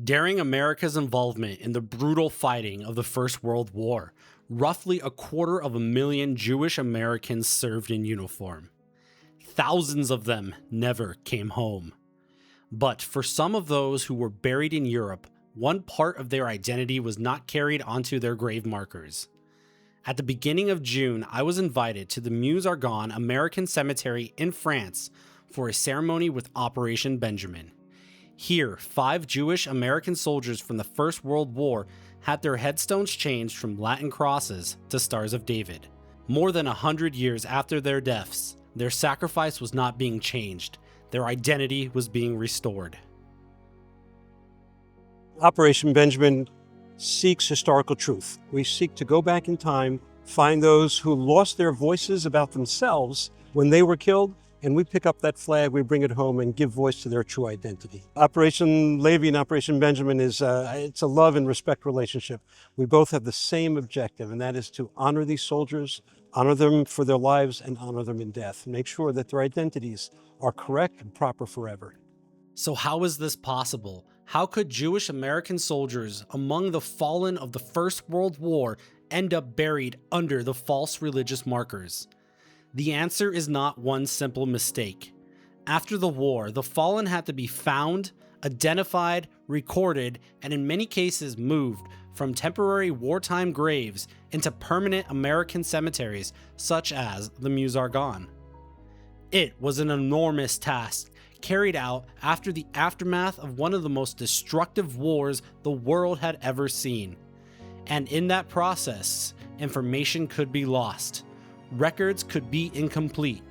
During America's involvement in the brutal fighting of the First World War, roughly 250,000 Jewish Americans served in uniform. Thousands of them never came home. But for some of those who were buried in Europe, one part of their identity was not carried onto their grave markers. At the beginning of June, I was invited to the Meuse-Argonne American Cemetery in France for a ceremony with Operation Benjamin. Here, 5 Jewish American soldiers from the First World War had their headstones changed from Latin crosses to Stars of David. More than 100 years after their deaths, their sacrifice was not being changed. Their identity was being restored. Operation Benjamin seeks historical truth. We seek to go back in time, find those who lost their voices about themselves when they were killed, and we pick up that flag, we bring it home and give voice to their true identity. Operation Levi and Operation Benjamin it's a love and respect relationship. We both have the same objective, and that is to honor these soldiers, honor them for their lives, and honor them in death. Make sure that their identities are correct and proper forever. So how is this possible? How could Jewish American soldiers among the fallen of the First World War end up buried under the false religious markers? The answer is not one simple mistake. After the war, the fallen had to be found, identified, recorded, and in many cases moved from temporary wartime graves into permanent American cemeteries such as the Meuse-Argonne. It was an enormous task carried out after the aftermath of one of the most destructive wars the world had ever seen. And in that process, information could be lost. Records could be incomplete.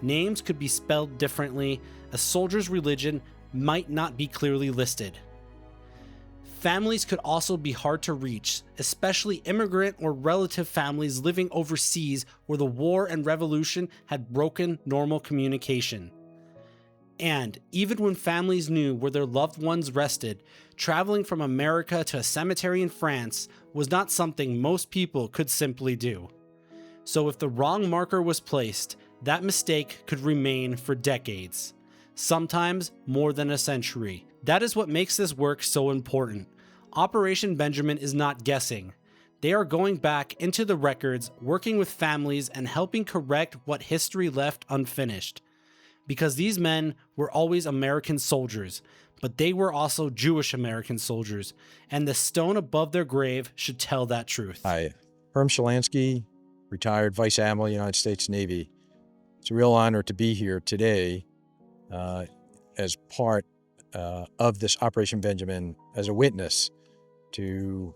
Names could be spelled differently. A soldier's religion might not be clearly listed. Families could also be hard to reach, especially immigrant or relative families living overseas where the war and revolution had broken normal communication. And even when families knew where their loved ones rested, traveling from America to a cemetery in France was not something most people could simply do. So if the wrong marker was placed, that mistake could remain for decades, sometimes more than a century. That is what makes this work so important. Operation Benjamin is not guessing. They are going back into the records, working with families and helping correct what history left unfinished. Because these men were always American soldiers, but they were also Jewish American soldiers, and the stone above their grave should tell that truth. Hi, Herman Shelanski, retired Vice Admiral, United States Navy. It's a real honor to be here today as part of this Operation Benjamin, as a witness to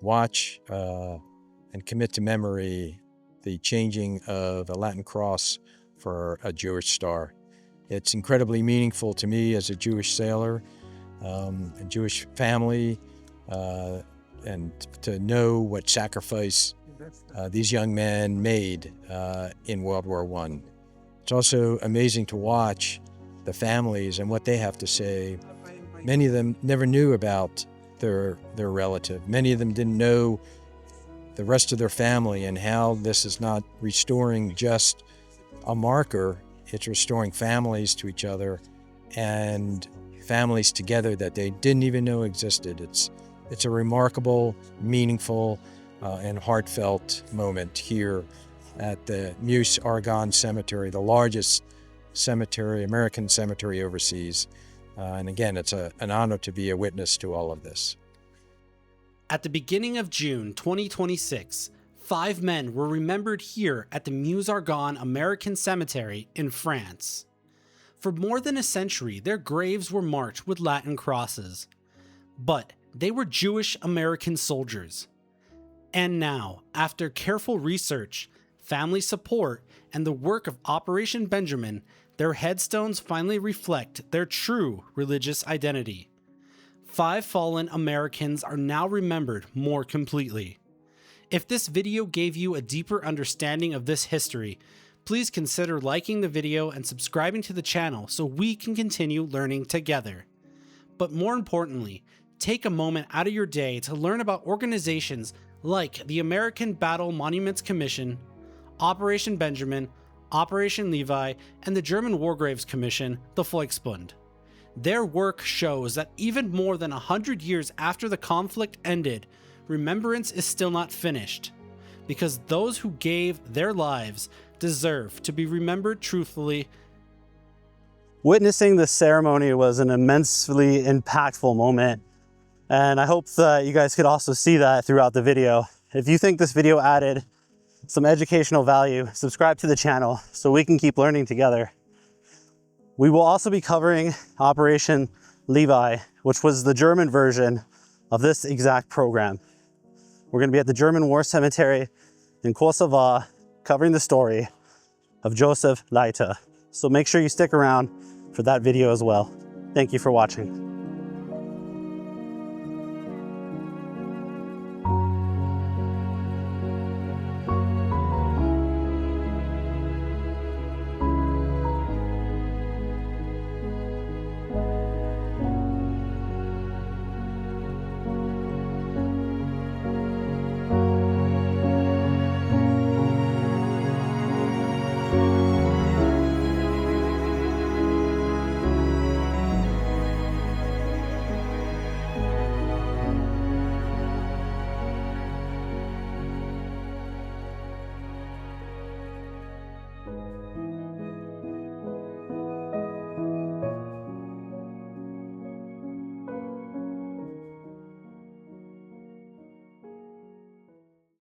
watch and commit to memory the changing of a Latin cross for a Jewish star. It's incredibly meaningful to me as a Jewish sailor, a Jewish family, and to know what sacrifice these young men made in World War I. It's also amazing to watch the families and what they have to say. Many of them never knew about their relative. Many of them didn't know the rest of their family, and how this is not restoring just a marker, it's restoring families to each other and families together that they didn't even know existed. It's a remarkable, meaningful, and heartfelt moment here at the Meuse-Argonne Cemetery, the largest cemetery, American cemetery overseas. And again, it's an honor to be a witness to all of this. At the beginning of June 2026, 5 men were remembered here at the Meuse-Argonne American Cemetery in France. For more than a century, their graves were marked with Latin crosses. But they were Jewish American soldiers. And now, after careful research, family support, and the work of Operation Benjamin, their headstones finally reflect their true religious identity. 5 fallen Americans are now remembered more completely. If this video gave you a deeper understanding of this history, please consider liking the video and subscribing to the channel so we can continue learning together. But more importantly, take a moment out of your day to learn about organizations like the American Battle Monuments Commission, Operation Benjamin, Operation Levi, and the German War Graves Commission, the Volksbund. Their work shows that even more than 100 years after the conflict ended, Remembrance is still not finished, because those who gave their lives deserve to be remembered truthfully. Witnessing this ceremony was an immensely impactful moment, and I hope that you guys could also see that throughout the video. If you think this video added some educational value, subscribe to the channel so we can keep learning together. We will also be covering Operation Levi, which was the German version of this exact program. We're going to be at the German War Cemetery in Kosovo covering the story of Joseph Leiter. So make sure you stick around for that video as well. Thank you for watching.